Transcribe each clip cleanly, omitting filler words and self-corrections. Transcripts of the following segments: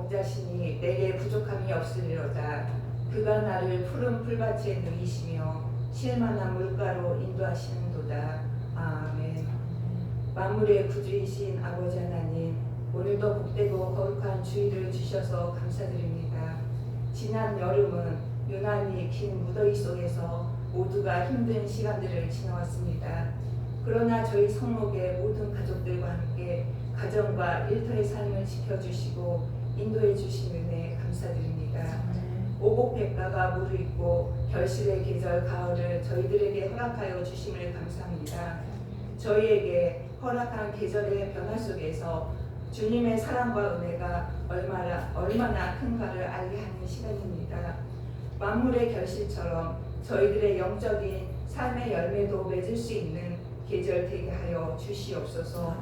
목자시니 내게 부족함이 없으리로다. 그가 나를 푸른 풀밭에 누이시며 쉴만한 물가로 인도하시는도다. 아멘. 만물의 구주이신 아버지 하나님, 오늘도 복되고 거룩한 주일을 주셔서 감사드립니다. 지난 여름은 유난히 긴 무더위 속에서 모두가 힘든 시간들을 지나왔습니다. 그러나 저희 성목의 모든 가족들과 함께 가정과 일터의 삶을 지켜주시고 인도해 주신 은혜 감사드립니다. 오곡백과가 무르익고 결실의 계절 가을을 저희들에게 허락하여 주심을 감사합니다. 저희에게 허락한 계절의 변화 속에서 주님의 사랑과 은혜가 얼마나 큰가를 알게 하는 시간입니다. 만물의 결실처럼 저희들의 영적인 삶의 열매도 맺을 수 있는 계절 되게 하여 주시옵소서.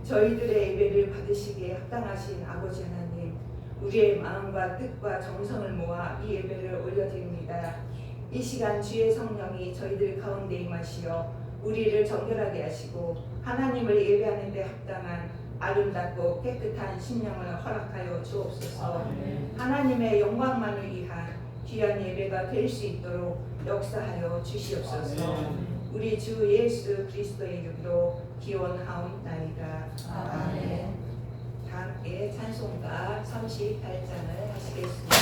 저희들의 예배를 받으시기에 합당하신 아버지 하나님, 우리의 마음과 뜻과 정성을 모아 이 예배를 올려드립니다. 이 시간 주의 성령이 저희들 가운데 임하시어 우리를 정결하게 하시고 하나님을 예배하는 데 합당한 아름답고 깨끗한 심령을 허락하여 주옵소서. 하나님의 영광만을 위한 귀한 예배가 될 수 있도록 역사하여 주시옵소서. 우리 주 예수 그리스도의 이름으로 기원하옵나이다. 아멘. 다 함께 찬송가 38장을 하시겠습니다.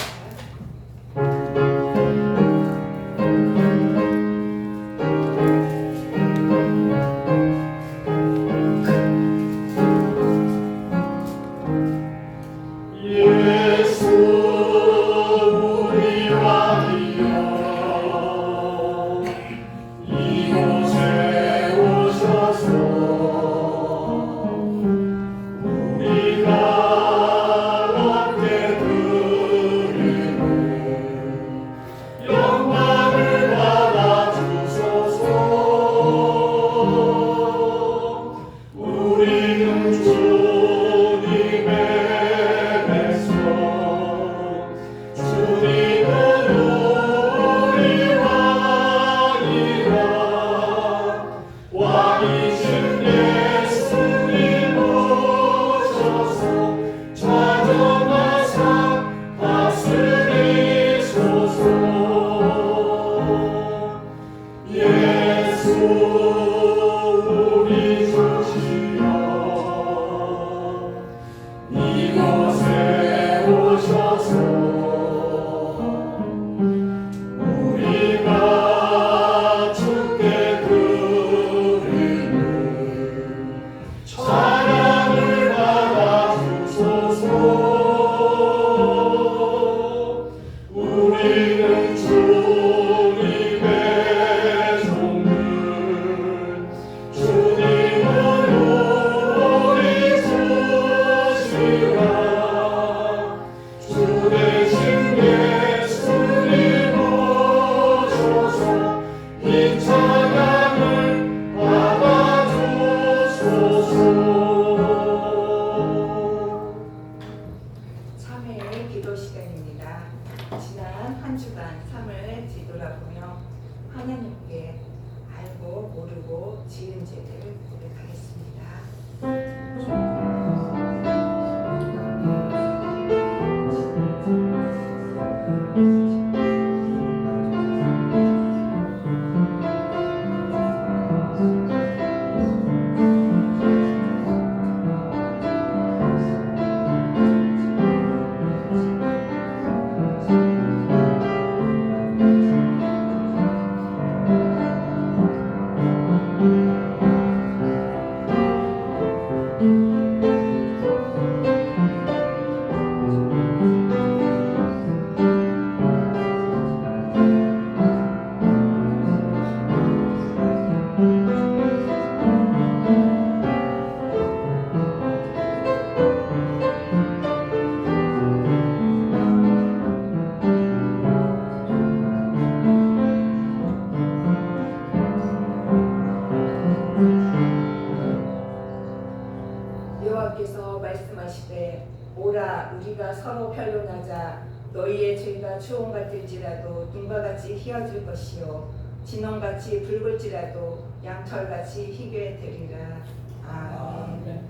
여호와께서 말씀하시되 오라 우리가 서로 변론하자. 너희의 죄가 추홍 같을지라도 눈과 같이 희어질 것이요 진홍같이 붉을지라도 양털같이 희게 되리라. 아멘.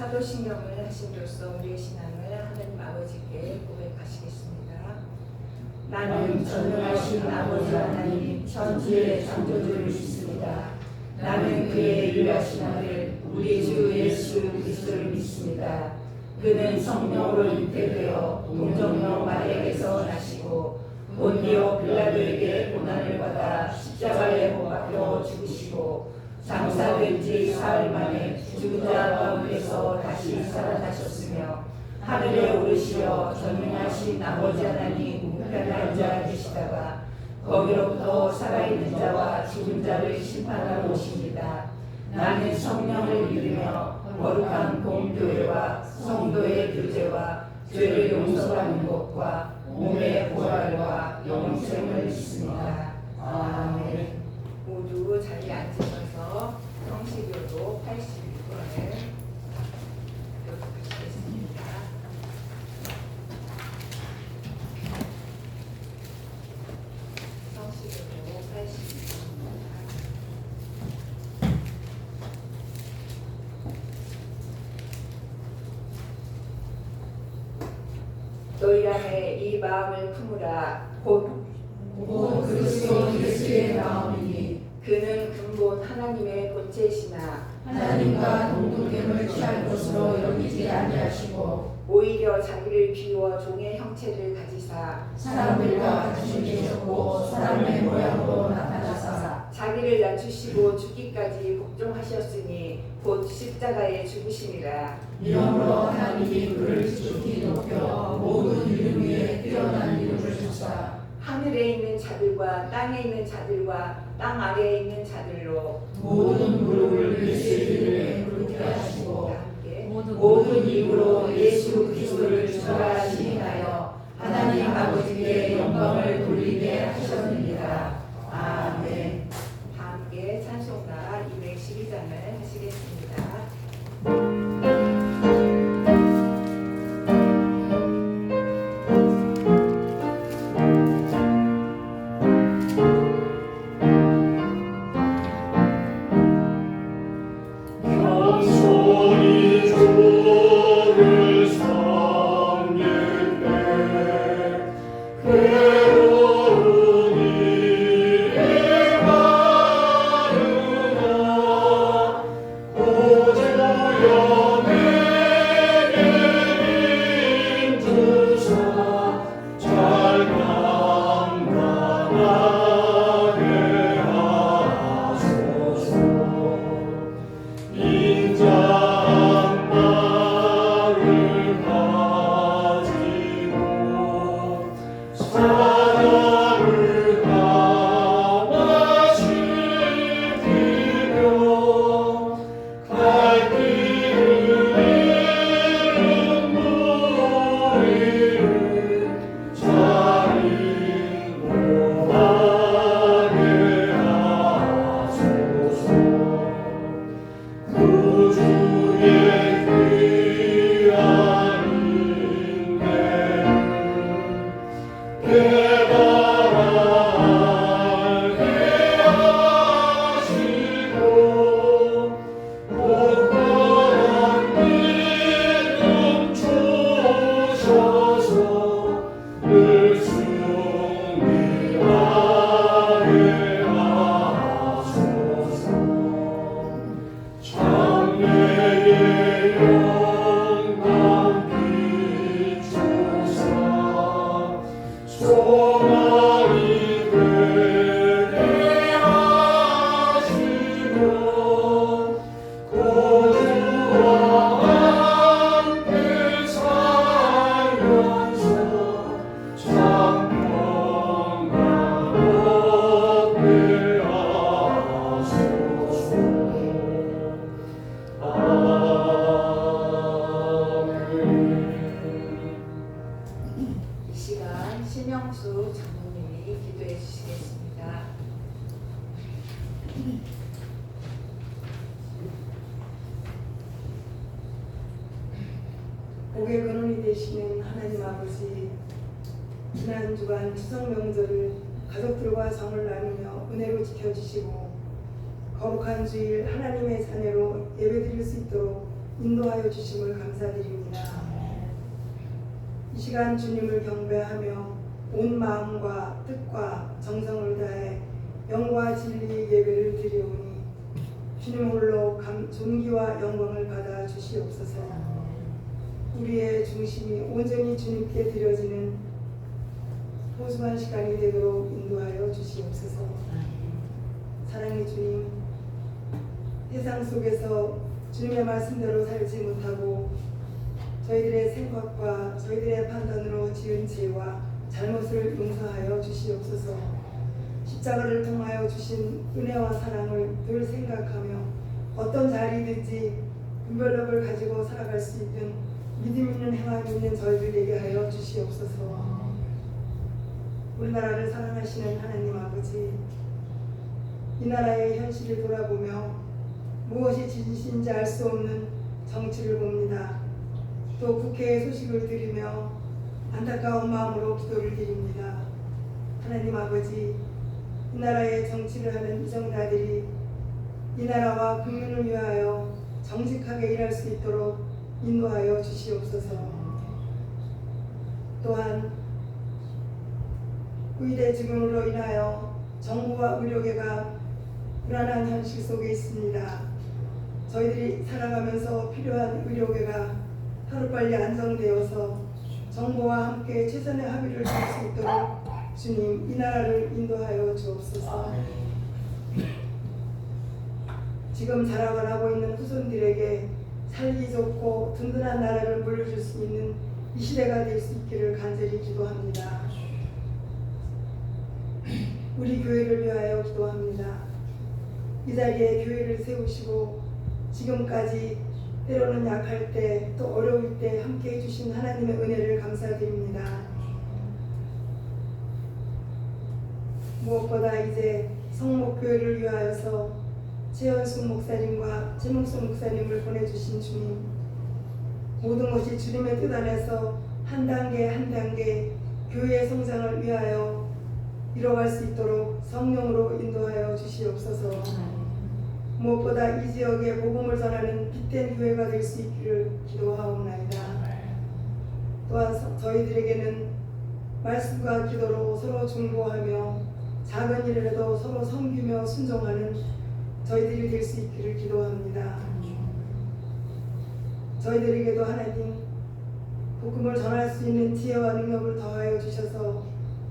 사도신경을 하심으로써 우리의 신앙을 하나님 아버지께 고백하시겠습니다. 나는 전능하신 아버지 하나님 천지의 창조주를 믿습니다. 나는 그의 유일하신 아들 우리 주 예수 그리스도를 믿습니다. 그는 성령으로 잉태되어 동정녀 마리아에게서 나시고 본디오 빌라도에게 고난을 받아 십자가에 못 박혀 죽으시고 장사된 지 사흘 만에 죽은 자 가운데서 다시 살아나셨으며 하늘에 오르시어 전능하신 아버지 하나님 우편에 앉아 계시다가 거기로부터 살아있는 자와 죽은 자를 심판하러 오십니다. 나는 성령을 믿으며 거룩한 공교회와 성도의 교제와 죄를 용서하는 것과 몸의 부활과 영생을 믿습니다. 아멘. 모두 자리에 앉으셔서 성시교도 81번을 교독하시겠습니다. 성시교도 81번입니다. 너희 안에 이 마음을 품으라. 곧 그리스도 예수의 마음이니 그는 근본 하나님의 본체시나 하나님과 동등됨을 취할 것으로 여기지 아니하시고 오히려 자기를 비워 종의 형체를 가지사 사람들과 같이 계셨고 사람의 모양으로 나타나사 자기를 낮추시고 죽기까지 복종하셨으니 곧 십자가에 죽으심이라. 이러므로 하나님이 그를 지극히 높여 모든 이름 위에 뛰어난 이름을 주사 하늘에 있는 자들과 땅에 있는 자들과 땅 아래에 있는 자들로 모든 무릎을 예수의 이름에 꿇게 하시고 함께 모든 입으로 예수 그리스도를 주라 시인하여 하나님 아버지께 영광을 돌리게 하셨느니라. 아멘. 다 함께 찬송가 212장을 하시겠습니다. 신영수 장로님이 기도해 주시겠습니다. 복의 근원이 되시는 하나님 아버지, 지난 주간 추석 명절을 가족들과 정을 나누며 은혜로 지켜주시고 거룩한 주일 하나님의 자녀로 예배드릴 수 있도록 인도하여 주심을 감사드립니다. 이 시간 주님을 경배하며 온 마음과 뜻과 정성을 다해 영과 진리 예배를 드리오니 주님 홀로 존귀와 영광을 받아 주시옵소서. 우리의 중심이 온전히 주님께 드려지는 소중한 시간이 되도록 인도하여 주시옵소서. 사랑의 주님, 세상 속에서 주님의 말씀대로 살지 못하고 저희들의 생각과 저희들의 판단으로 지은 죄와 잘못을 용서하여 주시옵소서. 십자가를 통하여 주신 은혜와 사랑을 늘 생각하며 어떤 자리든지 분별력을 가지고 살아갈 수 있는 믿음 있는 행함 있는 저희들 되게 하여 주시옵소서. 우리나라를 사랑하시는 하나님 아버지, 이 나라의 현실을 돌아보며 무엇이 진실인지 알 수 없는 정치를 봅니다. 또 국회의 소식을 들으며 안타까운 마음으로 기도를 드립니다. 하나님 아버지, 이 나라의 정치를 하는 이정자들이 이 나라와 국민을 위하여 정직하게 일할 수 있도록 인도하여 주시옵소서. 또한 의대 증후로 인하여 정부와 의료계가 불안한 현실 속에 있습니다. 저희들이 살아가면서 필요한 의료계가 하루빨리 안정되어서 정부와 함께 최선의 합의를 줄 수 있도록 주님, 이 나라를 인도하여 주옵소서. 지금 자라가고 있는 후손들에게 살기 좋고 든든한 나라를 물려줄 수 있는 이 시대가 될 수 있기를 간절히 기도합니다. 우리 교회를 위하여 기도합니다. 이 자리에 교회를 세우시고 지금까지 때로는 약할 때 또 어려울 때 함께 해주신 하나님의 은혜를 감사드립니다. 무엇보다 이제 성목교회를 위하여서 최현숙 목사님과 최문숙 목사님을 보내주신 주님, 모든 것이 주님의 뜻 안에서 한 단계 한 단계 교회의 성장을 위하여 이뤄갈 수 있도록 성령으로 인도하여 주시옵소서. 무엇보다 이 지역에 복음을 전하는 빛된 교회가 될 수 있기를 기도하옵나이다. 또한 저희들에게는 말씀과 기도로 서로 중보하며 작은 일이라도 서로 섬기며 순종하는 저희들이 될 수 있기를 기도합니다. 저희들에게도 하나님 복음을 전할 수 있는 지혜와 능력을 더하여 주셔서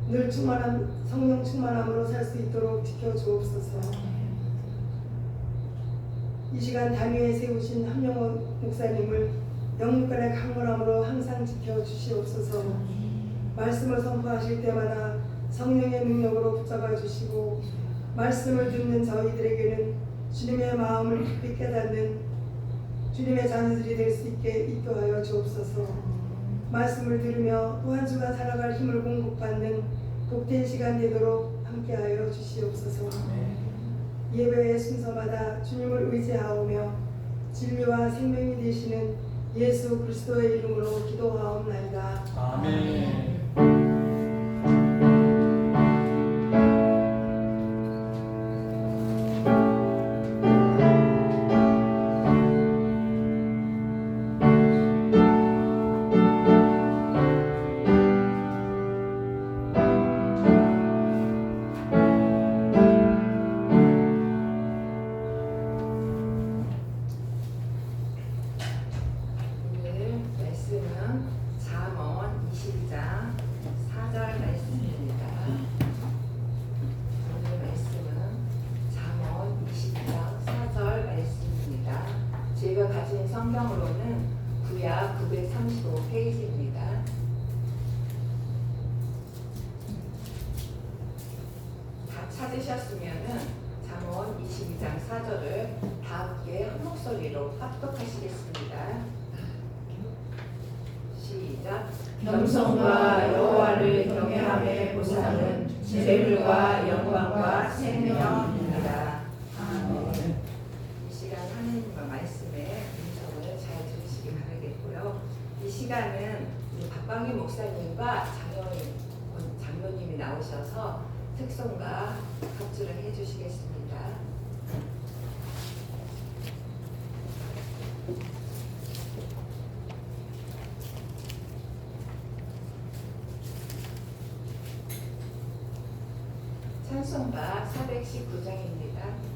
늘 충만한 성령 충만함으로 살 수 있도록 지켜주옵소서. 이 시간 단위에 세우신 함영원 목사님을 영육간의 강건함으로 항상 지켜주시옵소서. 말씀을 선포하실 때마다 성령의 능력으로 붙잡아 주시고 말씀을 듣는 저희들에게는 주님의 마음을 깊이 깨닫는 주님의 자녀들이 될 수 있게 인도하여 주옵소서. 말씀을 들으며 또 한 주간 살아갈 힘을 공급받는 복된 시간 되도록 함께하여 주시옵소서. 예배의 순서마다 주님을 의지하오며 진리와 생명이 되시는 예수 그리스도의 이름으로 기도하옵나이다. 아멘. 제가 가진 성경으로는 구약 935페이지입니다. 다 찾으셨으면은 잠언 22장 4절을 다 함께 한 목소리로 합독하시겠습니다. 시작. 겸손과 여호와를 경외함의 보상은 재물과 영광과 생명입니다. 아멘. 이 시간 하나님과 말씀의 음성을 잘 들으시기 바라겠고요. 이 시간은 우리 박광희 목사님과 장로님이 나오셔서 특송과 합주를 해주시겠습니다. 찬송가 419장입니다.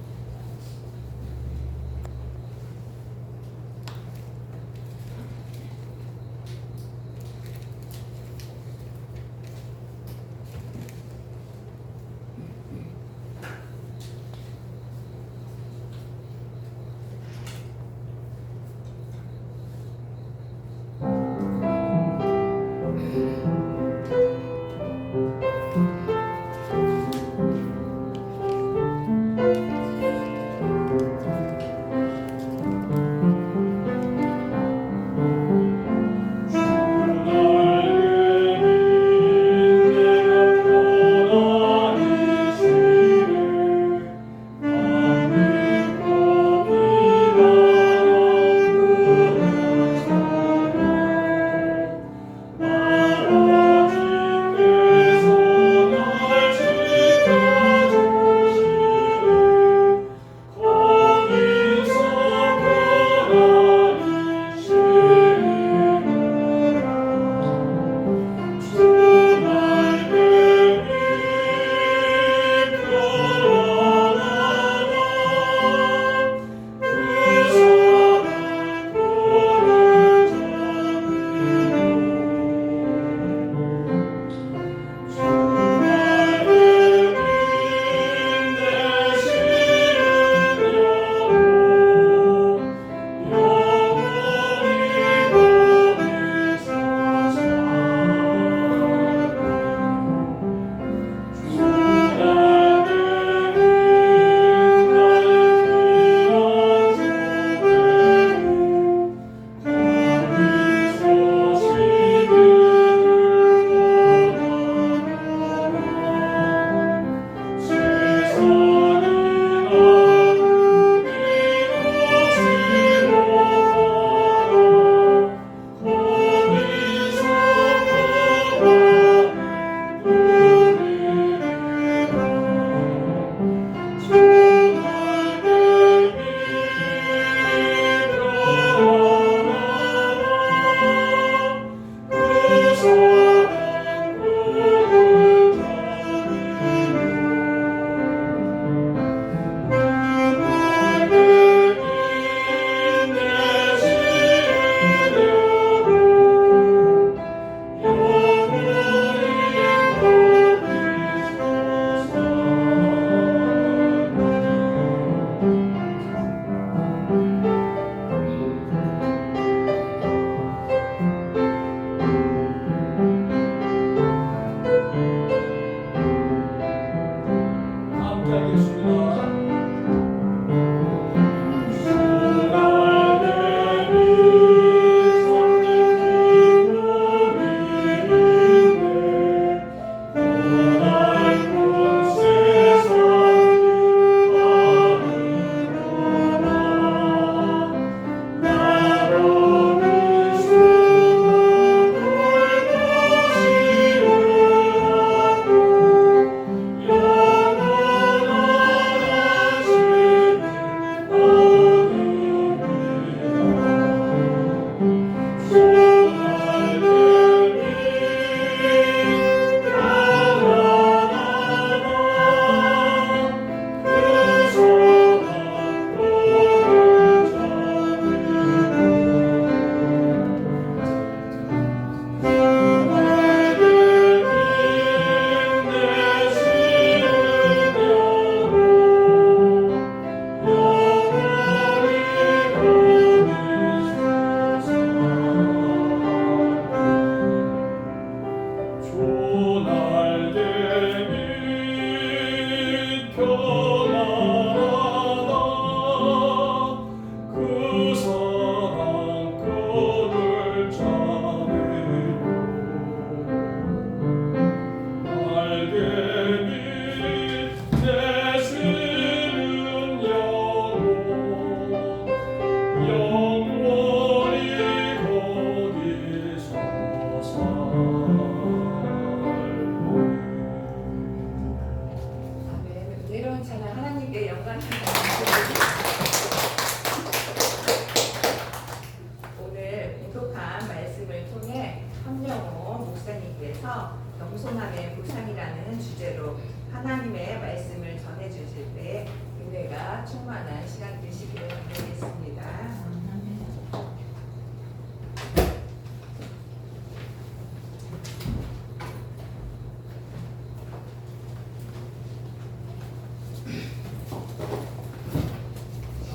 겸손함의 보상이라는 주제로 하나님의 말씀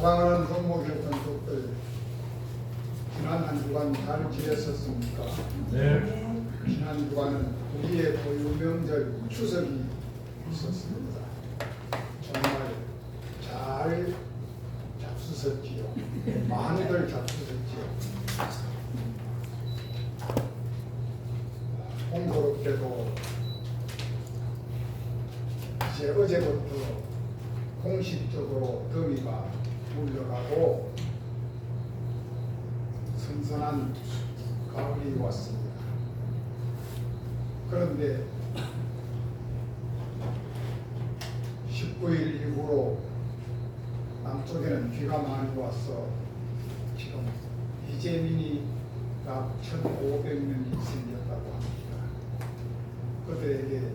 사랑하는 성목의 권속들, 지난 한 주간 잘 지냈었습니까? 네. 지난 주간은 우리의 고유명절 추석이 있었습니다. 정말 잘 잡수셨지요. 많이들 잡수셨지요. 공교롭게도 이제 어제부터 공식적으로 더위가 물러가고 선선한 가을이 왔습니다. 그런데 19일 이후로 남쪽에는 비가 많이 와서 지금 이재민이가 1,500명이 생겼다고 합니다. 그들에게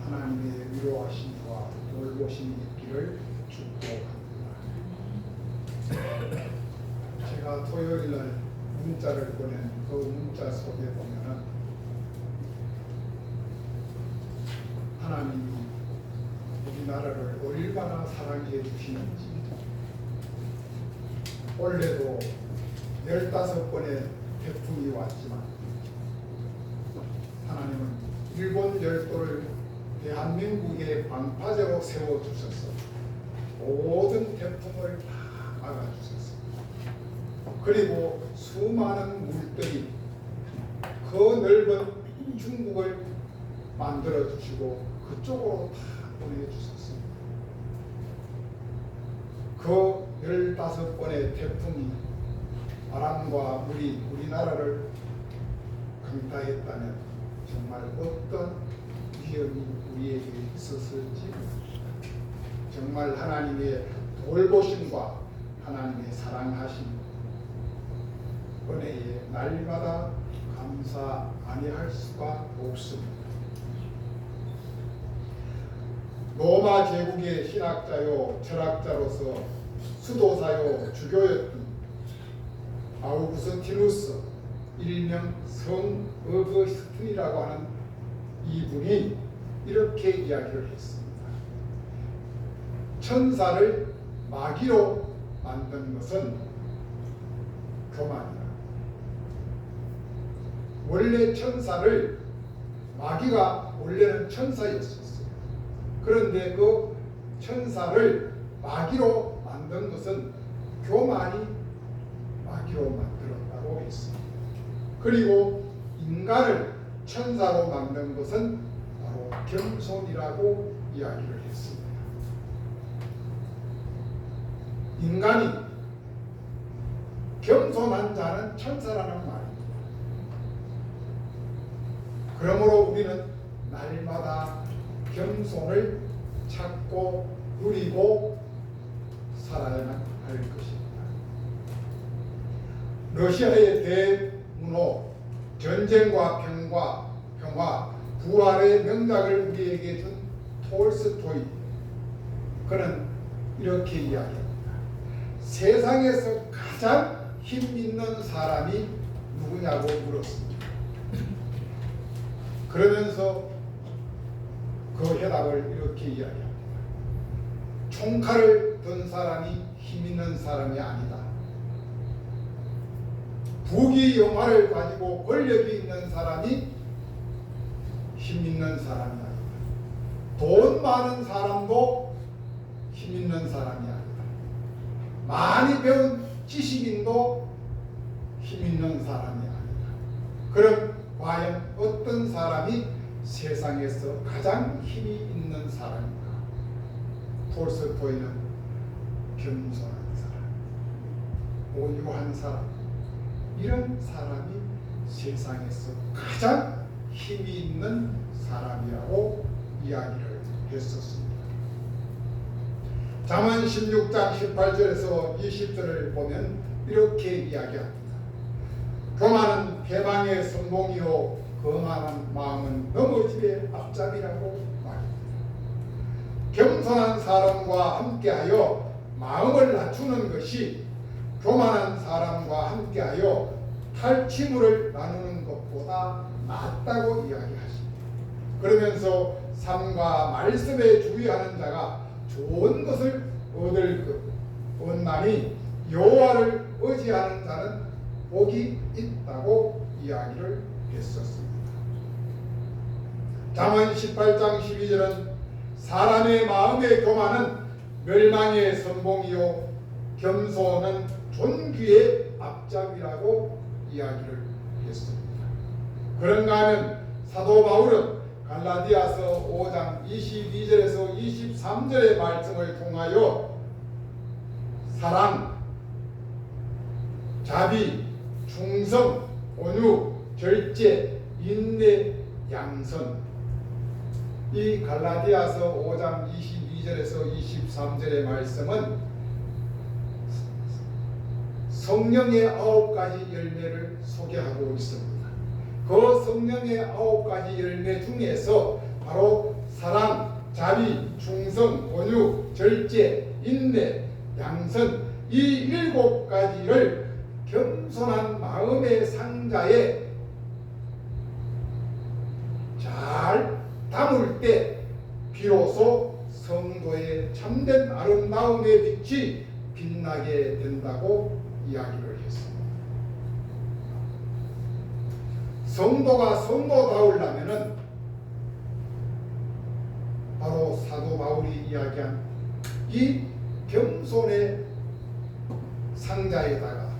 하나님의 위로하심과 돌보심이 있기를 축복합니다. 제가 토요일날 문자를 보낸 그 문자 속에 보면은 하나님이 우리나라를 얼마나 사랑해 주시는지, 올해도 15번의 태풍이 왔지만 하나님은 일본 열도를 대한민국의 방파제로 세워주셔서 모든 태풍을 다 막아주셨습니다. 그리고 수많은 물들이 그 넓은 중국을 만들어주시고 그쪽으로 다 보내주셨습니다. 그 15번의 태풍이 바람과 물이 우리나라를 강타했다면 정말 어떤 위험이 우리에게 있었을지, 정말 하나님의 돌보심과 하나님의 사랑하심 은혜에 날마다 감사 아니할 수가 없습니다. 로마 제국의 신학자요 철학자로서 수도사요 주교였던 아우구스티누스, 일명 성어거스틴이라고 하는 이분이 이렇게 이야기를 했습니다. 천사를 마귀로 만든 것은 교만이다. 원래 천사를, 마귀가 원래는 천사였었어요. 그런데 그 천사를 마귀로 만든 것은 교만이 마귀로 만들었다고 했습니다. 그리고 인간을 천사로 만든 것은 바로 겸손이라고 이야기를 했습니다. 인간이 겸손한 자는 천사라는 말입니다. 그러므로 우리는 날마다 겸손을 찾고 누리고 살아야만 할 것입니다. 러시아의 대문호, 전쟁과 평화, 부활의 명작을 우리에게 준 톨스토이, 그는 이렇게 이야기합니다. 세상에서 가장 힘 있는 사람이 누구냐고 물었습니다. 그러면서 그 해답을 이렇게 이야기합니다. 총칼을 든 사람이 힘 있는 사람이 아니다. 부귀 영화를 가지고 권력이 있는 사람이 힘 있는 사람이 아니다. 돈 많은 사람도 힘 있는 사람이 아니다. 많이 배운 지식인도 힘 있는 사람이 아니다. 그럼 과연 어떤 사람이 세상에서 가장 힘이 있는 사람인가? 톨스토이는 겸손한 사람, 온유한 사람, 이런 사람이 세상에서 가장 힘이 있는 사람이라고 이야기를 했었습니다. 잠언 16장 18절에서 20절을 보면 이렇게 이야기합니다. 교만은 패망의 성공이요 거만한 마음은 넘어짐의 앞잡이라고 말합니다. 겸손한 사람과 함께하여 마음을 낮추는 것이 교만한 사람과 함께하여 탈취물을 나누는 것보다 낫다고 이야기하십니다. 그러면서 삶과 말씀에 주의하는 자가 좋은 것을 얻을 것, 원만히 여호와를 의지하는 자는 복이 있다고 이야기를 했었습니다. 잠언 18장 12절은 사람의 마음의 교만은 멸망의 선봉이요 겸손은 존귀의 앞잡이라고 이야기를 했습니다. 그런가 하면 사도 바울은 갈라디아서 5장 22절에서 23절의 말씀을 통하여 사랑, 자비, 충성, 온유, 절제, 인내, 양선, 이 갈라디아서 5장 22절에서 23절의 말씀은 성령의 9가지 열매를 소개하고 있습니다. 그 성령의 9가지 열매 중에서 바로 사랑, 자비, 충성, 온유, 절제, 인내, 양선, 이 7가지를 겸손한 마음의 상자에 잘 담을 때 비로소 성도의 참된 아름다움의 빛이 빛나게 된다고 이야기를 했습니다. 성도가 성도다우려면은 바로 사도 바울이 이야기한 이 겸손의 상자에다가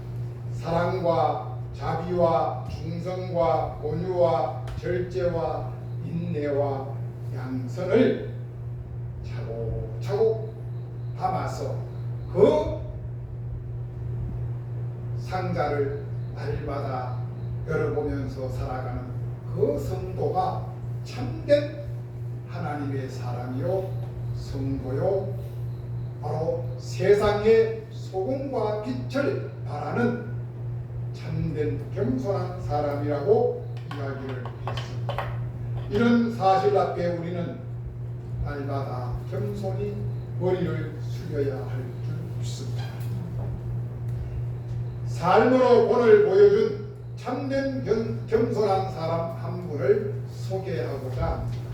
사랑과 자비와 충성과 온유와 절제와 인내와 양선을 차곡차곡 담아서 그 상자를 날마다 열어보면서 살아가는 그 성도가 참된 하나님의 사람이요 성도요 바로 세상의 소금과 빛을 바라는 참된 겸손한 사람이라고 이야기를 했습니다. 이런 사실 앞에 우리는 날마다 겸손히 머리를 숙여야 할 줄 믿습니다. 삶으로 본을 보여준 참된 겸손한 사람 한 분을 소개하고자 합니다.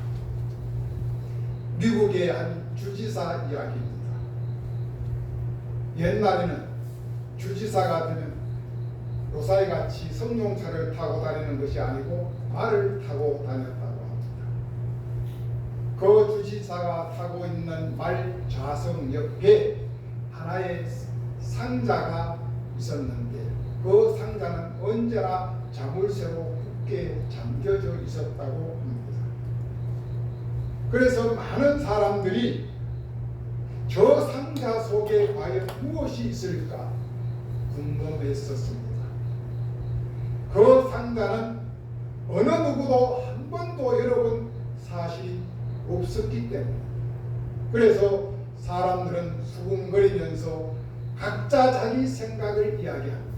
미국의 한 주지사 이야기입니다. 옛날에는 주지사가 되면 요사이같이 승용차를 타고 다니는 것이 아니고 말을 타고 다녔다고 합니다. 그 주지사가 타고 있는 말 좌석 옆에 하나의 상자가 있었는데 그 상자는 언제나 자물쇠로 굳게 잠겨져 있었다고 합니다. 그래서 많은 사람들이 저 상자 속에 과연 무엇이 있을까 궁금했었습니다. 그 상자는 어느 누구도 한 번도 열어본 사실이 없었기 때문에 그래서 사람들은 수군거리면서 각자 자기 생각을 이야기합니다.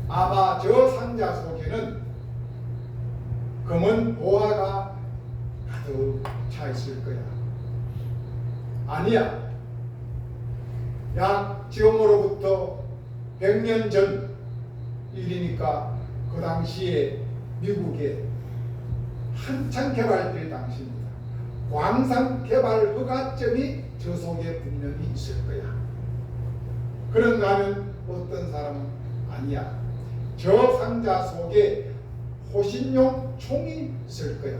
아마 저 상자 속에는 검은 보화가 가득 차 있을 거야. 아니야. 약 지금으로부터 100년 전 일이니까 그 당시에 미국에 한창 개발될 당시입니다. 광산 개발 허가증이 저 속에 분명히 있을 거야. 그런가 하면 어떤 사람은 아니야. 저 상자 속에 호신용 총이 있을 거야.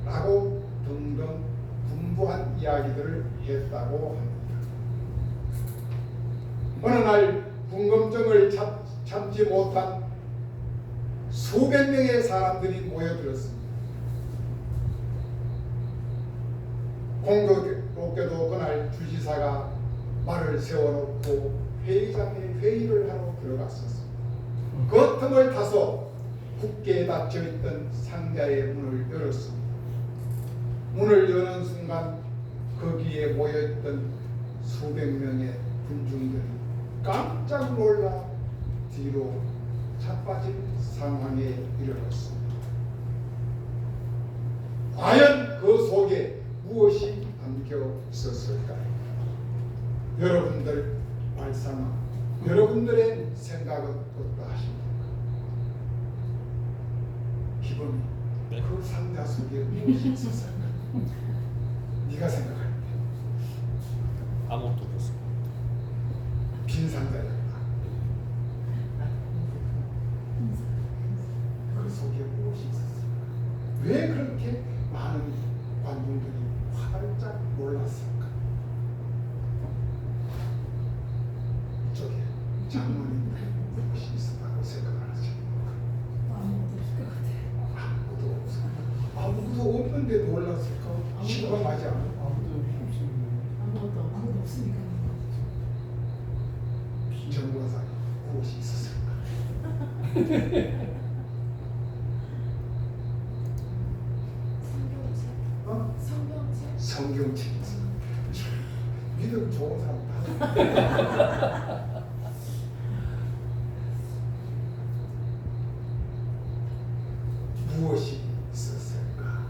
라고 등등 분부한 이야기들을 했다고 합니다. 어느 날 궁금증을 참지 못한 수백 명의 사람들이 모여들었습니다. 공교롭게도 그날 주지사가 말을 세워놓고 회의장에 회의를 하러 들어갔었습니다. 그 틈을 타서 굳게 닫혀있던 상자의 문을 열었습니다. 문을 여는 순간 거기에 모여있던 수백 명의 군중들이 깜짝 놀라 뒤로 자빠진 상황에 이르렀습니다. 과연 그 속에 무엇이 담겨 있었을까요? 여러분들 말씀은 여러분들의 생각은 어떠하십니까? 기범이 그 상자 속에 무엇이 있었을까? 네가 생각할 때 아무것도 없었습니다. 왜 그렇게 많은 관중들이 활짝 놀랐을까? 이쪽에 장모님들 무엇이 있었다고 생각하십니까? 아무도 없어. 아무도 없는데 놀랐을까? 실감하지 않아? 아무것도 없으니까. 정보사 무엇이 있었을까? 성경책? 성경책이 있어. 믿음 좋은 사람 다. 무엇이 있었을까?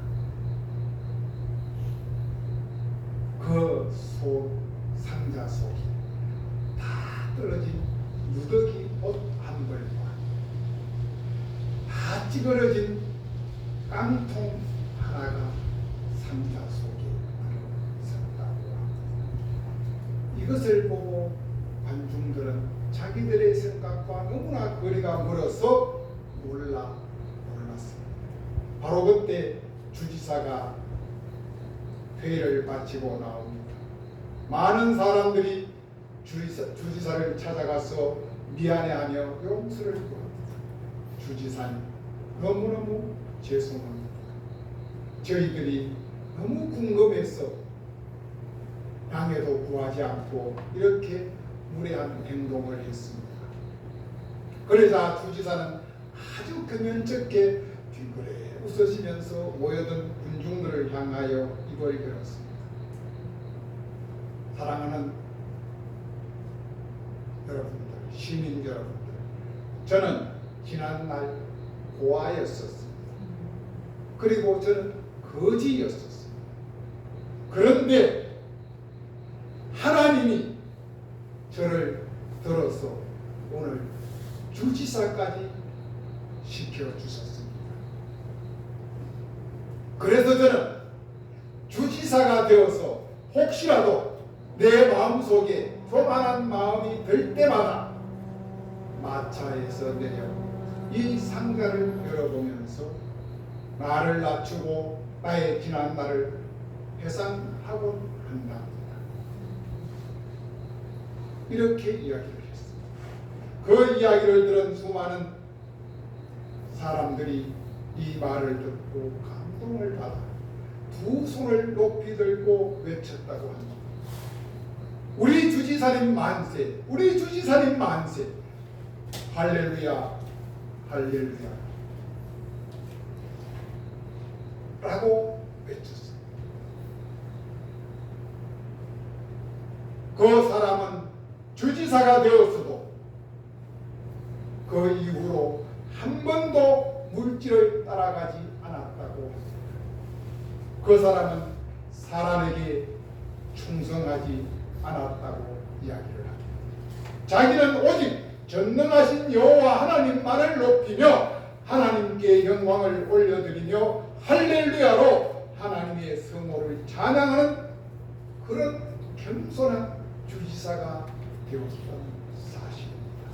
그 상자 속에 다 떨어진 누더기 옷 한 벌과 다 찌그러진 깡통 하나가 상자 속에 있었다고 합니다. 이것을 보고 관중들은 자기들의 생각과 너무나 거리가 멀어서 놀랐습니다. 바로 그때 주지사가 회의를 마치고 나옵니다. 많은 사람들이 주지사를 찾아가서 미안해하며 용서를 구합니다. 주지사님, 너무너무 죄송합니다. 저희들이 너무 궁금해서 양해도 구하지 않고 이렇게 무례한 행동을 했습니다. 그러자 주지사는 아주 금연쩍게 빙그레 웃으시면서 모여든 군중들을 향하여 입을 열었습니다. 사랑하는 여러분들, 시민 여러분들, 저는 지난날 고아였었습니다. 그리고 저는 거지였었습니다. 그런데 하나님이 저를 들어서 오늘 주지사까지 시켜주셨습니다. 그래서 저는 주지사가 되어서 혹시라도 내 마음속에 교만한 마음이 들 때마다 마차에서 내려 이 상자를 열어보면서 나를 낮추고 나의 지난 날을 회상하곤 한답니다. 이렇게 이야기를 했습니다. 그 이야기를 들은 수많은 사람들이 이 말을 듣고 감동을 받아 두 손을 높이 들고 외쳤다고 합니다. 우리 주지사님 만세! 우리 주지사님 만세! 할렐루야! 할렐루야! 라고 외쳤습니다. 그 사람은 주지사가 되었어도 그 이후로 한 번도 물질을 따라가지 않았다고 합니다. 그 사람은 사람에게 충성하지 않았다고 이야기를 합니다. 자기는 오직 전능하신 여호와 하나님만을 높이며 하나님께 영광을 올려드리며 할렐루야로 하나님의 성호를 찬양하는 그런 겸손한 주지사가 되었다는 사실입니다.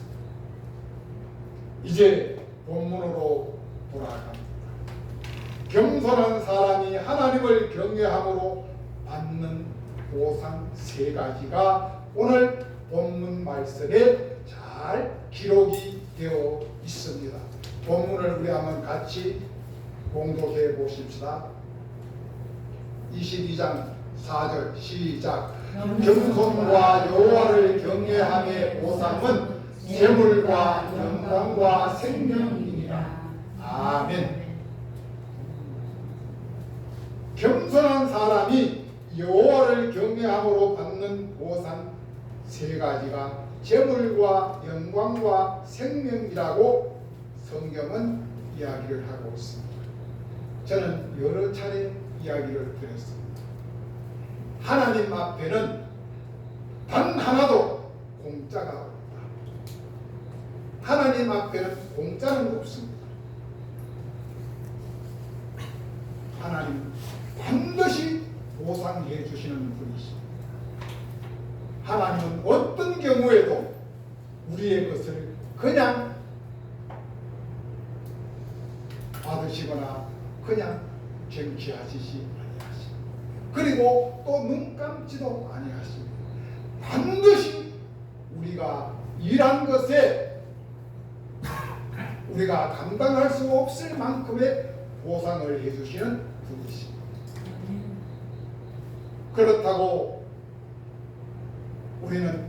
이제 본문으로 돌아갑니다. 겸손한 사람이 하나님을 경외함으로 받는 보상 세 가지가 오늘 본문 말씀에 잘 기록이 되어 있습니다. 본문을 우리 한번 같이 공독해 보십시다. 22장 4절 시작. 겸손과 여호와를 경외함의 보상은 재물과 영광과 생명이니라. 아멘. 겸손한 사람이 여호와를 경외함으로 받는 보상 세 가지가 재물과 영광과 생명이라고 성경은 이야기를 하고 있습니다. 저는 여러 차례 이야기를 드렸습니다. 하나님 앞에는 단 하나도 공짜가 없다. 하나님 앞에는 공짜는 없습니다. 하나님 반드시 보상해 주시는 분이십니다. 하나님은 어떤 경우에도 우리의 것을 그냥 받으시거나 그냥 정치하시지 아니하시고 그리고 또 눈 감지도 아니하시고 반드시 우리가 일한 것에 우리가 감당할 수 없을 만큼의 보상을 해주시는 분이십니다. 그렇다고 우리는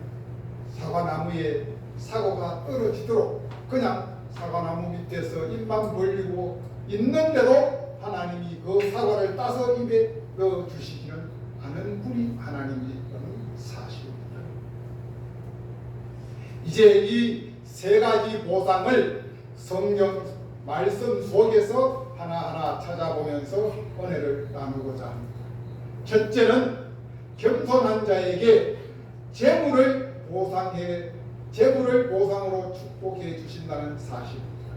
사과나무에 사과가 떨어지도록 그냥 사과나무 밑에서 입만 벌리고 있는데도 하나님이 그 사과를 따서 입에 넣어 주시지는 않은 분이 하나님이라는 사실입니다. 이제 이 세 가지 보상을 성경 말씀 속에서 하나하나 찾아보면서 은혜를 나누고자 합니다. 첫째는 겸손한 자에게 재물을 보상으로 축복해 주신다는 사실입니다.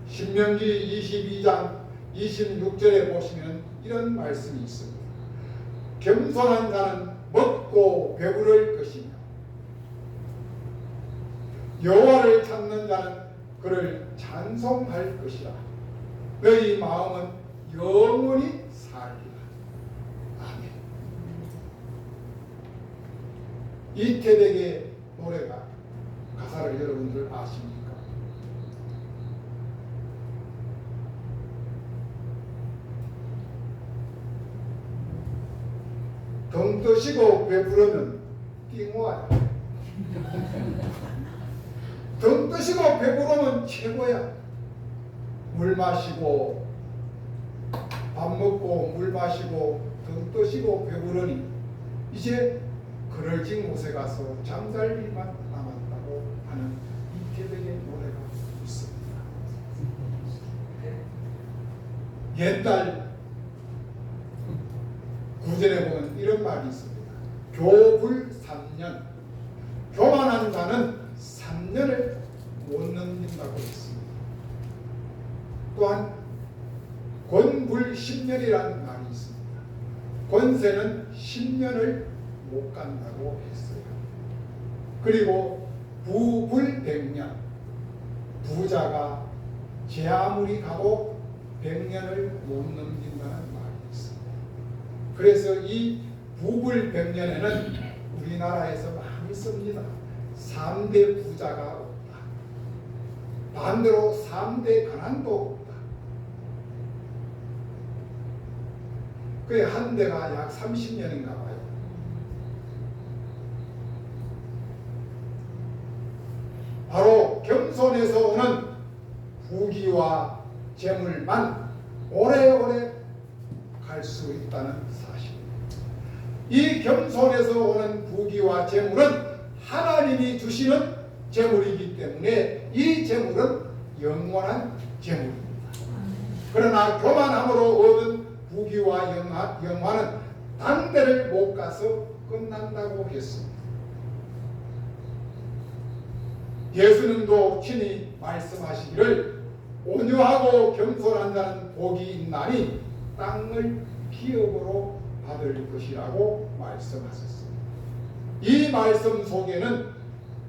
신명기 22장 26절에 보시면 이런 말씀이 있습니다. 겸손한 자는 먹고 배부를 것이며 여호와를 찾는 자는 그를 찬송할 것이라. 너희 마음은 영원히 살리라. 아멘. 이태백의 노래가 가사를 여러분들 아십니까? 덩 뜨시고 배부르면 띵호야. 덩 뜨시고 배부르면 최고야. 물 마시고 밥 먹고 물 마시고 덩 뜨시고 배부르니 이제 그럴진 곳에 가서 잠잘 일만 남았다고 하는 이태백의 노래가 있습니다. 옛날 구절에 보면 이런 말이 있습니다. 교불 3년, 교만한 자는 3년을 못 넘긴다고 했습니다. 또한 권불 10년이라는 말이 있습니다. 권세는 10년을 못 간다고 했어요. 그리고 부불 100년, 부자가 제 아무리 가도 100년을 못 넘긴다는 말이 있습니다. 그래서 이 부불 100년에는 우리나라에서 많이 씁니다. 3대 부자가 없다. 반대로 3대 가난도 없다. 그게 한 대가 약 30년인가 봐요. 바로 겸손에서 오는 부귀와 재물만 오래오래 갈 수 있다는 사실입니다. 이 겸손에서 오는 부귀와 재물은 하나님이 주시는 재물이기 때문에 이 재물은 영원한 재물입니다. 그러나 교만함으로 얻은 부귀와 영화는 당대를 못 가서 끝난다고 했습니다. 예수님도 친히 말씀하시기를 온유하고 겸손한 자는 복이 있나니 땅을 기업으로 받을 것이라고 말씀하셨습니다. 이 말씀 속에는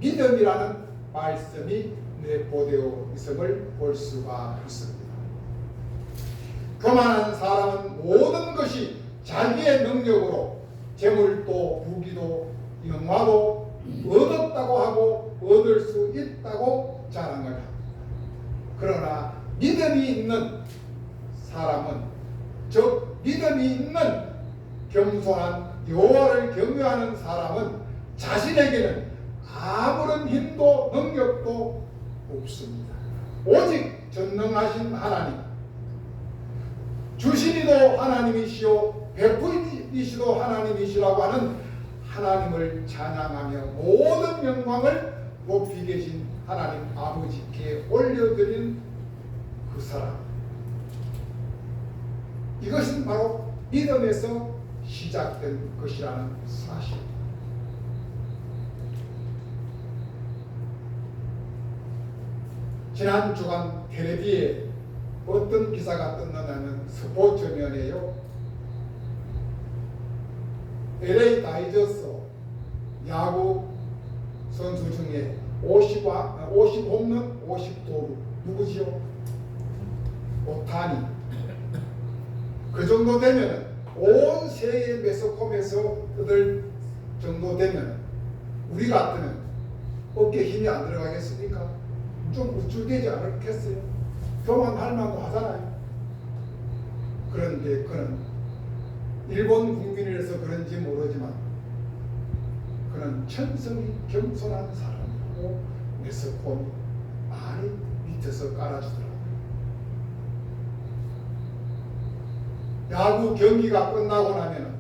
믿음이라는 말씀이 내포되어 있음을 볼 수가 있습니다. 교만한 사람은 모든 것이 자기의 능력으로 재물도 부귀도 영화도 얻었다고 하고 얻을 수 있다고 자랑을 합니다. 그러나 믿음이 있는 사람은, 즉 믿음이 있는 겸손한 여호와를 경외하는 사람은 자신에게는 아무런 힘도 능력도 없습니다. 오직 전능하신 하나님, 주신이도 하나님이시오 베푸이시도 하나님이시라고 하는 하나님을 찬양하며 모든 영광을 높이 계신 하나님 아버지께 올려드리는 그 사람, 이것은 바로 믿음에서 시작된 것이라는 사실. 지난 주간 텔레비에 어떤 기사가 떴느냐면 스포츠면에요, LA 다이저스 야구 선수 중에 50 홈런 50도루 누구지요? 오타니. 그 정도 되면 온 세계 메소콤에서 얻을 정도 되면 우리 같으면 어깨 힘이 안 들어가겠습니까? 좀 우쭐대지 않겠어요? 교만할 만도 하잖아요. 그런데 그는 일본 국민이라서 그런지 모르지만 그는 천성이 겸손한 사람이고 메소콤이 많이 밑에서 깔아주더라고요. 야구 경기가 끝나고 나면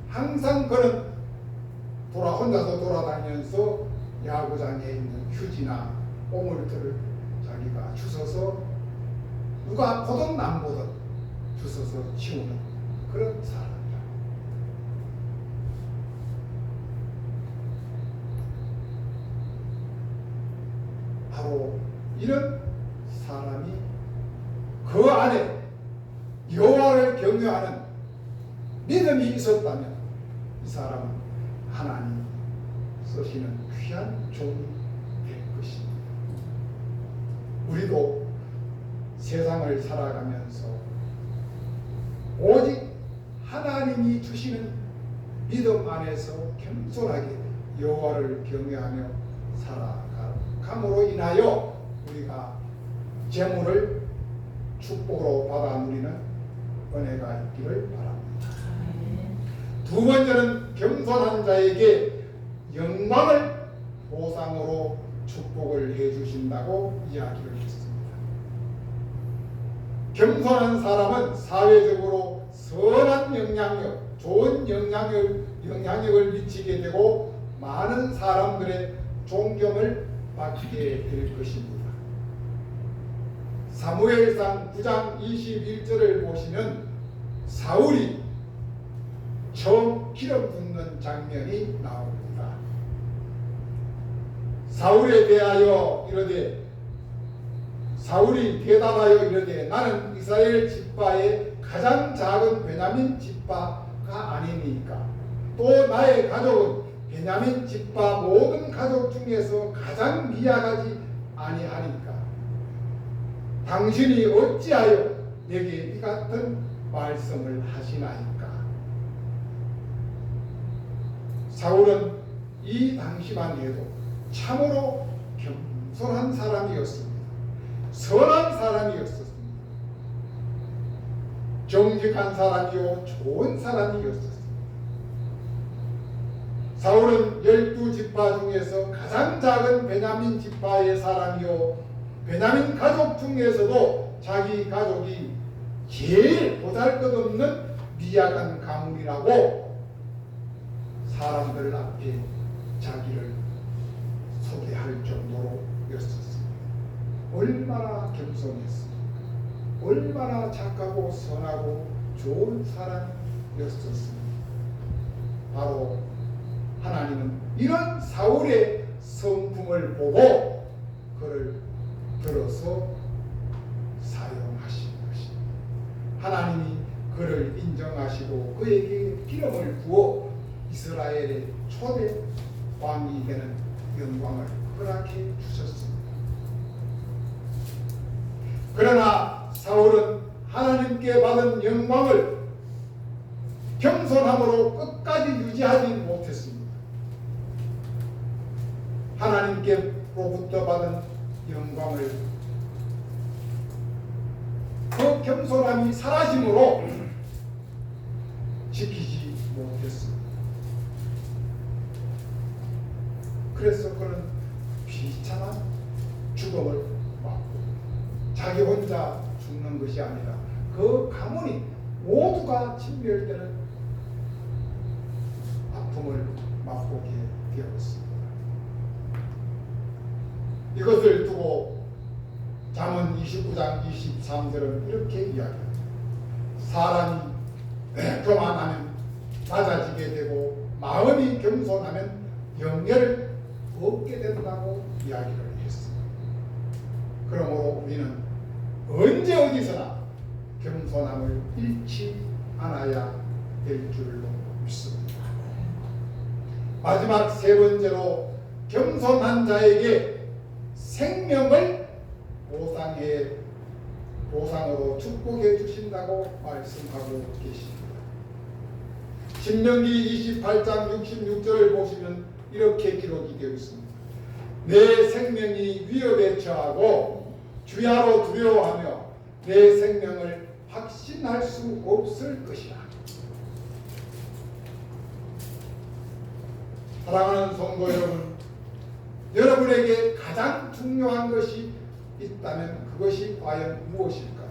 항상 그는 혼자서 돌아다니면서 야구장에 있는 휴지나 오물들을 자기가 주워서 누가 보든 안 보든 주워서 치우는 그런 사람이라. 바로 이런 사람이 그 안에 여호와를 경외하는 믿음이 있었다면 이 사람은 하나님 쓰시는 귀한 종이 될 것입니다. 우리도 세상을 살아가면서 오직 하나님이 주시는 믿음 안에서 겸손하게 여호와를 경외하며 살아감으로 인하여 우리가 재물을 축복으로 받아 누리는 은혜가 있기를 바랍니다. 두 번째는 겸손한 자에게 영광을 보상으로 축복을 해주신다고 이야기를 했습니다. 겸손한 사람은 사회적으로 선한 영향력, 좋은 영향력을 미치게 되고 많은 사람들의 존경을 받게 될 것입니다. 사무엘상 9장 21절을 보시면 사울이 처음 기름 붓는 장면이 나옵니다. 사울에 대하여 이르되 사울이 대답하여 이르되 나는 이스라엘 지파의 가장 작은 베냐민 지파가 아니니까 또 나의 가족은 베냐민 지파 모든 가족 중에서 가장 미약하지 아니하니까 당신이 어찌하여 내게 이 같은 말씀을 하시나이까. 사울은 이 당시만 해도 참으로 겸손한 사람이었습니다. 선한 사람이었습니다. 정직한 사람이요 좋은 사람이었습니다. 사울은 12지파 중에서 가장 작은 베냐민 지파의 사람이요 베냐민 가족 중에서도 자기 가족이 제일 보잘것없는 미약한 가문이라고 사람들 앞에 자기를 소개할 정도로였었습니다. 얼마나 겸손했습니까? 얼마나 착하고 선하고 좋은 사람이었었습니다. 바로 하나님은 이런 사울의 성품을 보고 그를 들어서 사용하신 것입니다. 하나님이 그를 인정하시고 그에게 기름을 부어 이스라엘의 초대 왕이 되는 영광을 허락해 주셨습니다. 그러나 사울은 하나님께 받은 영광을 겸손함으로 끝까지 유지하지 못했습니다. 하나님께로부터 받은 영광을 그 겸손함이 사라짐으로 지키지 못했습니다. 그래서 그는 비참한 죽음을 맞고 자기 혼자 죽는 것이 아니라 그 가문이 모두가 침멸되는 아픔을 맛보게 되었습니다. 이것을 두고 잠언 29장 23절은 이렇게 이야기합니다. 사람이 교만하면 낮아지게 되고 마음이 겸손하면 영예를 얻게 된다고 이야기를 했습니다. 그러므로 우리는 언제 어디서나 겸손함을 잃지 않아야 될 줄로 믿습니다. 마지막 세 번째로 겸손한 자에게 생명을 보상으로 축복해 주신다고 말씀하고 계십니다. 신명기 28장 66절을 보시면 이렇게 기록이 되어 있습니다. 내 생명이 위협에 처하고 주야로 두려워하며 내 생명을 확신할 수 없을 것이라. 사랑하는 성도 여러분, 여러분에게 가장 중요한 것이 있다면 그것이 과연 무엇일까?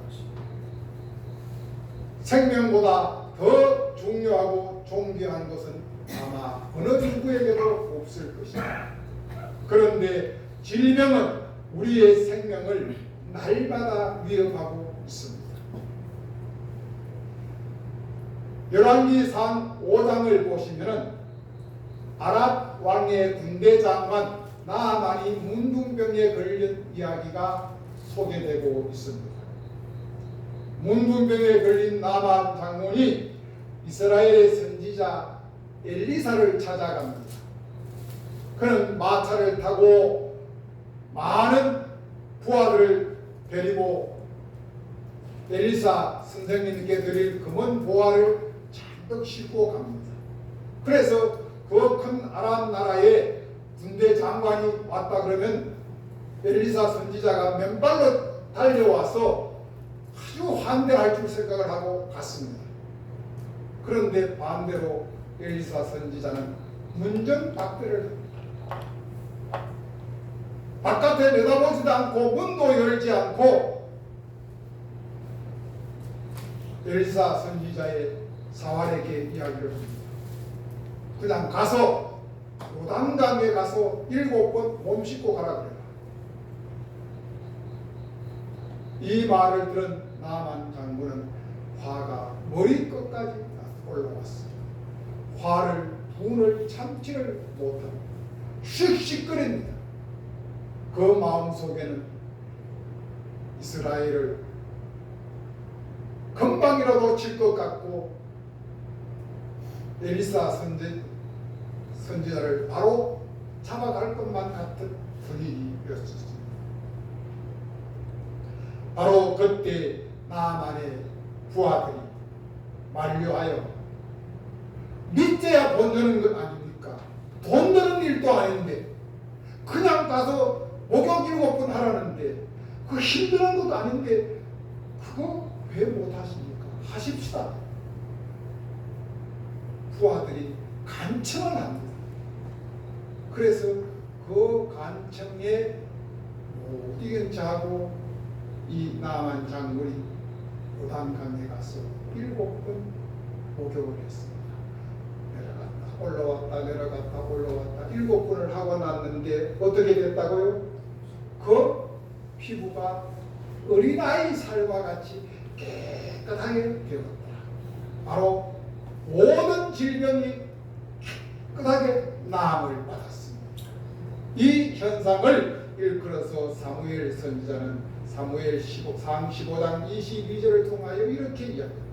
생명보다 더 중요하고 존귀한 것은 아마 어느 누구에게도 없을 것이다. 그런데 질병은 우리의 생명을 날마다 위협하고 있습니다. 열왕기상 5장을 보시면은 아랍 왕의 군대 장관 나아만이 문둥병에 걸린 이야기가 소개되고 있습니다. 문둥병에 걸린 나만 장군이 이스라엘의 선지자 엘리사를 찾아갑니다. 그는 마차를 타고 많은 부하들을 데리고 엘리사 선생님께 드릴 금은 보화를 잔뜩 싣고 갑니다. 그래서 그 큰 아람 나라에 군대 장관이 왔다 그러면 엘리사 선지자가 맨발로 달려와서 아주 환대할 줄 생각을 하고 갔습니다. 그런데 반대로 엘리사 선지자는 문전박대를 합니다. 바깥에 내다보지도 않고 문도 열지 않고 엘리사 선지자의 사활에게 이야기를 합니다. 그냥 가서 요단강에 가서 7번 몸 씻고 가라 그래요. 이 말을 들은 나만 장군은 화가 머리끝까지 올라왔습니다. 화를 분을 참지를 못합니다. 씩씩거립니다. 그 마음속에는 이스라엘을 금방이라도 칠 것 같고 엘리사 선지자를 바로 잡아갈 것만 같은 분위기였습니다. 바로 그때 나만의 부하들이 만류하여 밑에야 돈 드는 것 아닙니까? 돈 드는 일도 아닌데 그냥 가서 목욕 7번 하라는데 그 힘든 것도 아닌데 그거 왜 못하십니까? 하십시다. 부하들이 간청을 합니다. 그래서 그 간청에 못 이긴 자하고 이 나만 장군이 요단강에 가서 7번 목욕을 했습니다. 내려갔다 올라왔다 내려갔다 올라왔다 7번을 하고 났는데 어떻게 됐다고요? 그 피부가 어린아이 살과 같이 깨끗하게 되었더라. 바로 모든 질병이 깨끗하게 나음을 받았습니다. 이 현상을 일컬어서 사무엘 선지자는 사무엘 15장 22절을 통하여 이렇게 이야기합니다.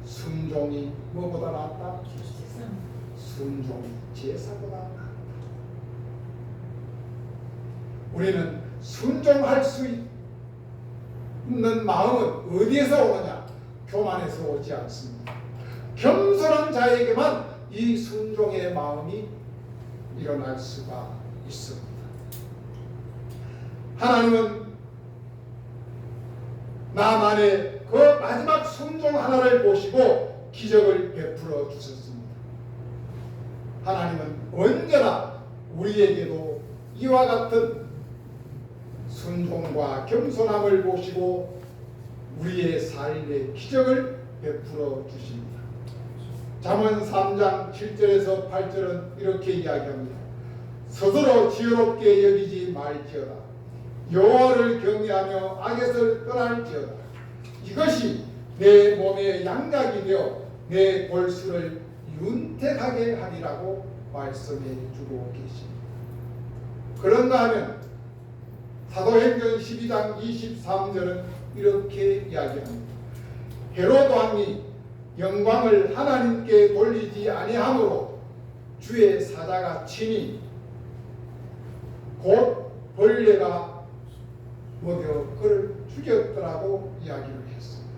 순종이 뭐보다 낫다? 순종이 제사보다 낫다. 우리는 순종할 수 있는 마음은 어디에서 오느냐? 교만에서 오지 않습니다. 겸손한 자에게만 이 순종의 마음이 일어날 수가 있습니다. 하나님은 나만의 그 마지막 순종 하나를 보시고 기적을 베풀어 주셨습니다. 하나님은 언제나 우리에게도 이와 같은 순종과 겸손함을 보시고 우리의 삶에 기적을 베풀어 주십니다. 잠언 3장 7절에서 8절은 이렇게 이야기합니다. 스스로 지혜롭게 여기지 말지어다. 여호와를 경외하며 악에서 떠날지어다. 이것이 내 몸의 양약이 되어 내 골수를 윤택하게 하리라고 말씀해 주고 계십니다. 그런가 하면 사도행전 12장 23절은 이렇게 이야기합니다. 헤롯 왕이 영광을 하나님께 돌리지 아니하므로 주의 사자가 치니 곧 벌레가 먹여 그를 죽였더라고 이야기를 했습니다.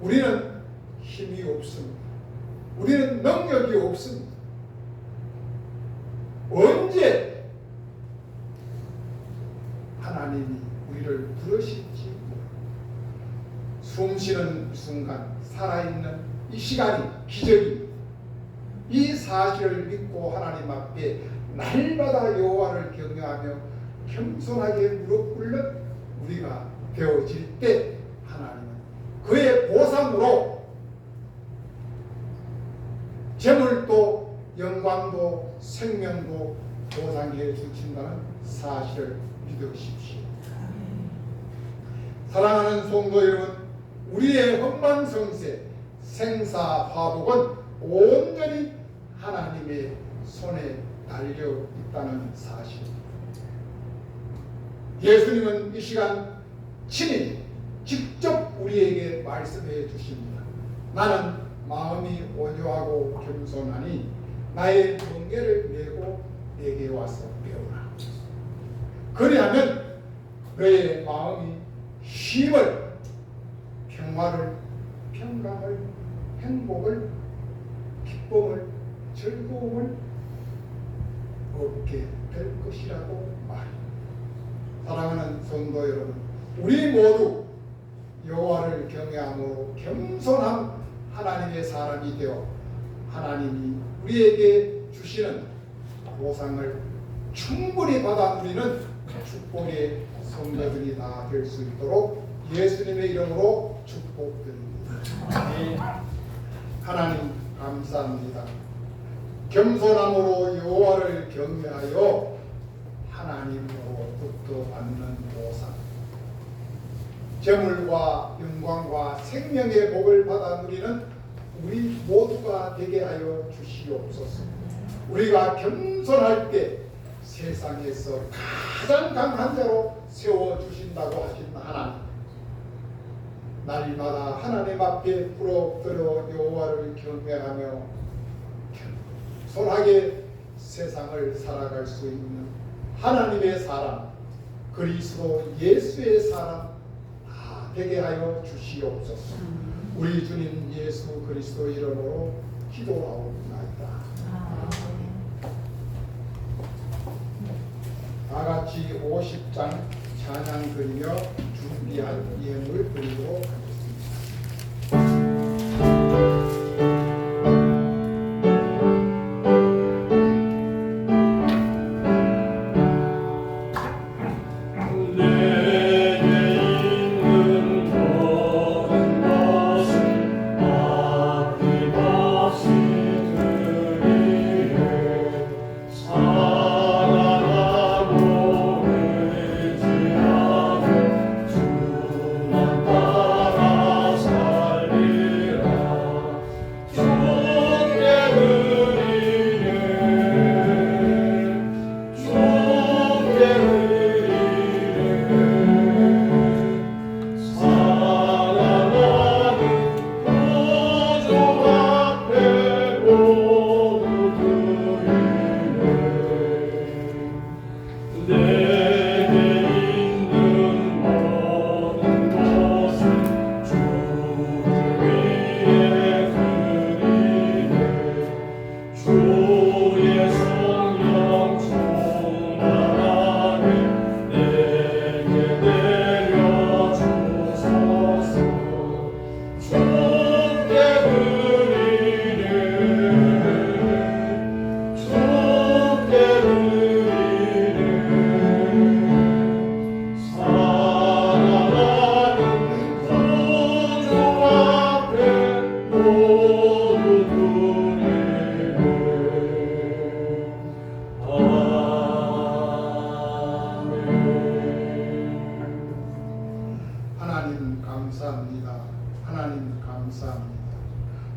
우리는 힘이 없습니다. 우리는 능력이 없습니다. 언제 하나님이 우리를 부르실지 숨쉬는 순간 살아있는 이 시간이 기적입니다. 이 사실을 믿고 하나님 앞에 날마다 여호와를 경외하며 겸손하게 무릎 꿇는 우리가 되어질 때 하나님은 그의 보상으로 재물도 영광도 생명도 보상해 주신다는 사실을 믿으십시오. 사랑하는 성도 여러분, 우리의 헌만성세 생사화복은 온전히 하나님의 손에 달려 있다는 사실. 예수님은 이 시간 친히 직접 우리에게 말씀해 주십니다. 나는 마음이 온유하고 겸손하니 나의 멍에를 메고 내게 와서 배우라. 그리하면 너의 마음이 쉼을, 평화를, 평강을, 행복을, 기쁨을, 즐거움을 얻게 될 것이라고 말합니다. 사랑하는 성도 여러분, 우리 모두 여호와를 경외함으로 겸손한 하나님의 사람이 되어 하나님이 우리에게 주시는 보상을 충분히 받아 누리는 축복의 성도들이 다 될 수 있도록 예수님의 이름으로 축복드립니다. 하나님 감사합니다. 겸손함으로 여호와를 경외하여 하나님으로부터 받는 보상, 재물과 영광과 생명의 복을 받아 누리는 우리 모두가 되게 하여 주시옵소서. 우리가 겸손할 때 세상에서 가장 강한 자로 세워주신다고 하신 하나님, 날마다 하나님 앞에 부러뜨려 여호와를 경외하며 겸손하게 세상을 살아갈 수 있는 하나님의 사람, 그리스도 예수의 사람 다 되게 하여 주시옵소서. 우리 주님 예수 그리스도 이름으로 기도하옵나이다. 다 같이 50장 찬양 드리며 준비한 예물 드리도록 하겠습니다.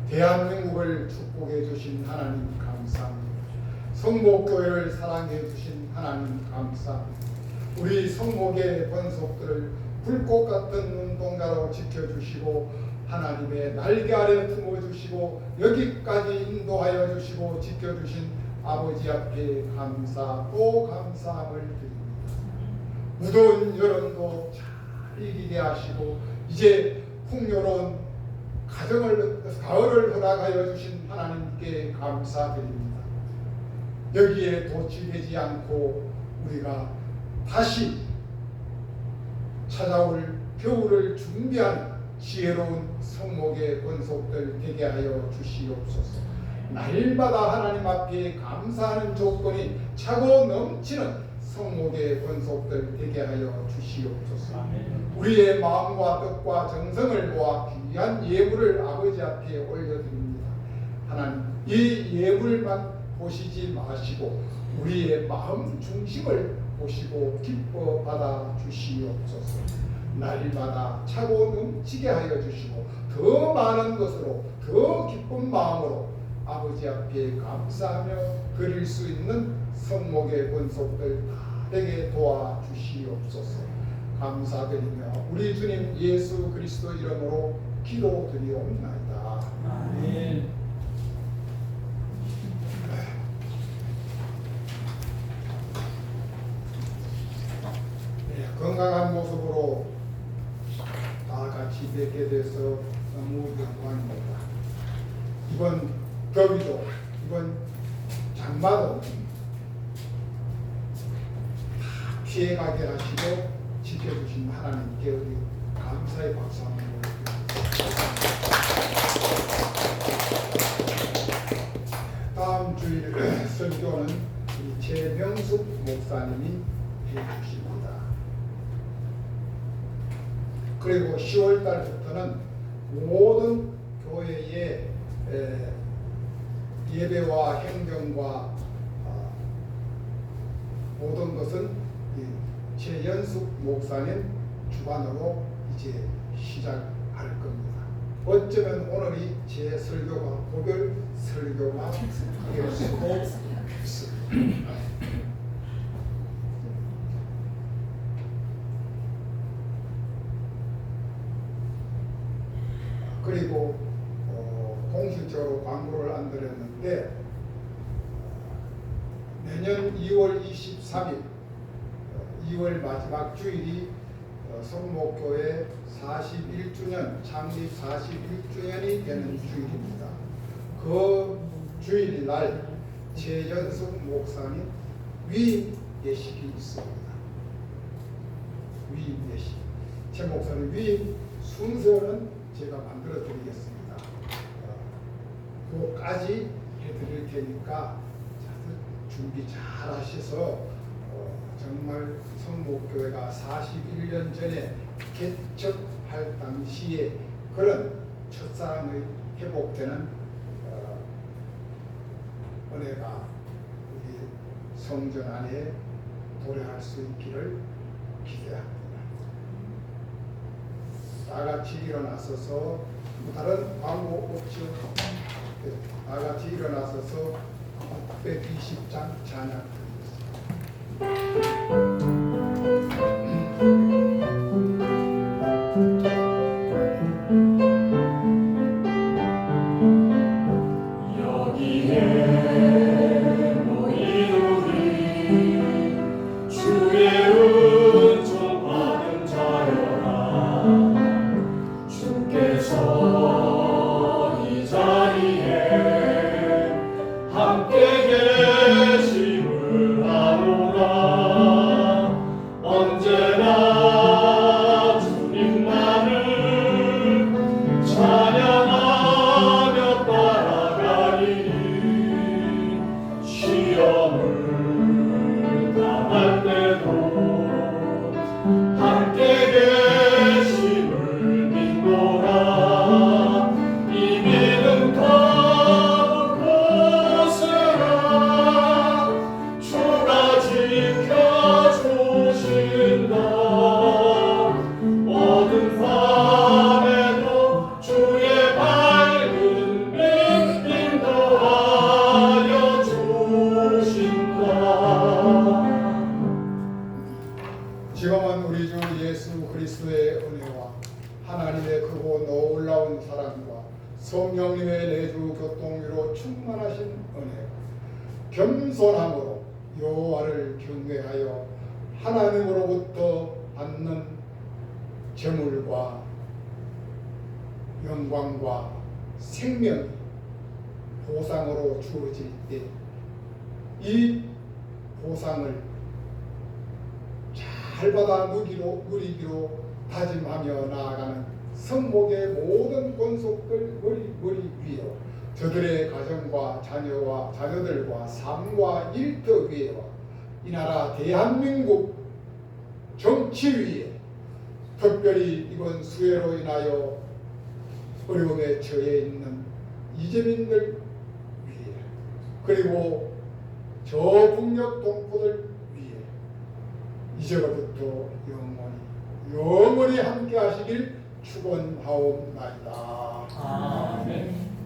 대한민국을 축복해 주신 하나님 감사합니다. 성목교회를 사랑해 주신 하나님 감사합니다. 우리 성목의 번속들을 불꽃 같은 눈동자로 지켜주시고 하나님의 날개 아래 품어주시고 여기까지 인도하여 주시고 지켜주신 아버지 앞에 감사 또 감사함을 드립니다. 무더운 여름도 잘 이기게 하시고 이제 풍요로운 가을을 허락하여 주신 하나님께 감사드립니다. 여기에 도취되지 않고 우리가 다시 찾아올 겨울을 준비하는 지혜로운 성목의 권속들 되게 하여 주시옵소서. 날마다 하나님 앞에 감사하는 조건이 차고 넘치는 성목의 권속들 되게 하여 주시옵소서. 우리의 마음과 뜻과 정성을 모아 귀한 예물을 아버지 앞에 올려드립니다. 하나님, 이 예물만 보시지 마시고 우리의 마음 중심을 보시고 기뻐 받아 주시옵소서. 날마다 차고 넘치게 하여 주시고 더 많은 것으로 더 기쁜 마음으로 아버지 앞에 감사하며 드릴 수 있는 성목의 권속들 다 되게 도와주시옵소서. 감사드리며 우리 주님 예수 그리스도 이름으로 기도드리옵나이다. 아멘. 네, 건강한 모습으로 다 같이 뵙게 돼서 너무 영광입니다. 이번 더위도 이번 장마도 다 피해가게 하시고 지켜주신 하나님께 우리 감사의 박수 한번 보내드립니다. 다음 주일 설교는 우리 최명숙 목사님이 해주십니다. 그리고 10월 달부터는 모든 교회의 예배와 행정과 모든 것은 최연숙 목사님 주관으로 이제 시작할 겁니다. 어쩌면 오늘이 제 설교가 고별 설교가 될 수도 있습니다. 그리고 공식적으로 광고를 안 드렸는데 내년 2월 23일 2월 마지막 주일이 성목교회 41주년 창립 41주년이 되는 주일입니다. 그 주일날 최연숙 목사님 위임 예식이 있습니다. 위임 예식. 최 목사님 위임 순서는 제가 만들어 드리겠습니다. 그거까지 해드릴 테니까 준비 잘 하셔서 정말 성목교회가 41년 전에 개척할 당시에 그런 첫사랑의 회복되는 은혜가 우리 성전 안에 도래할 수 있기를 기대합니다. 다 같이 일어나서서 다른 광고 없죠? 다 같이 일어나서서 620장 찬양 드리겠습니다. 지금은 우리 주 예수 그리스도의 은혜와 하나님의 크고 놀라운 사랑과 성령님의 내주 교통위로 충만하신 은혜, 겸손함으로 여호와를 경외하여 하나님으로부터 받는 재물과 영광과 생명이 보상으로 주어질 때 이 보상을 잘 받아 누리기로 다짐하며 나아가는 성목의 모든 권속들 머리 위로 저들의 가정과 자녀들과 삶과 일터 위에와 이 나라 대한민국 정치 위에 특별히 이번 수해로 인하여 어려움에 처해 있는 이재민들 위에 그리고 저 북녘 동포들 위에 이제부터 영원히 함께 하시길 축원하옵나이다. 아멘.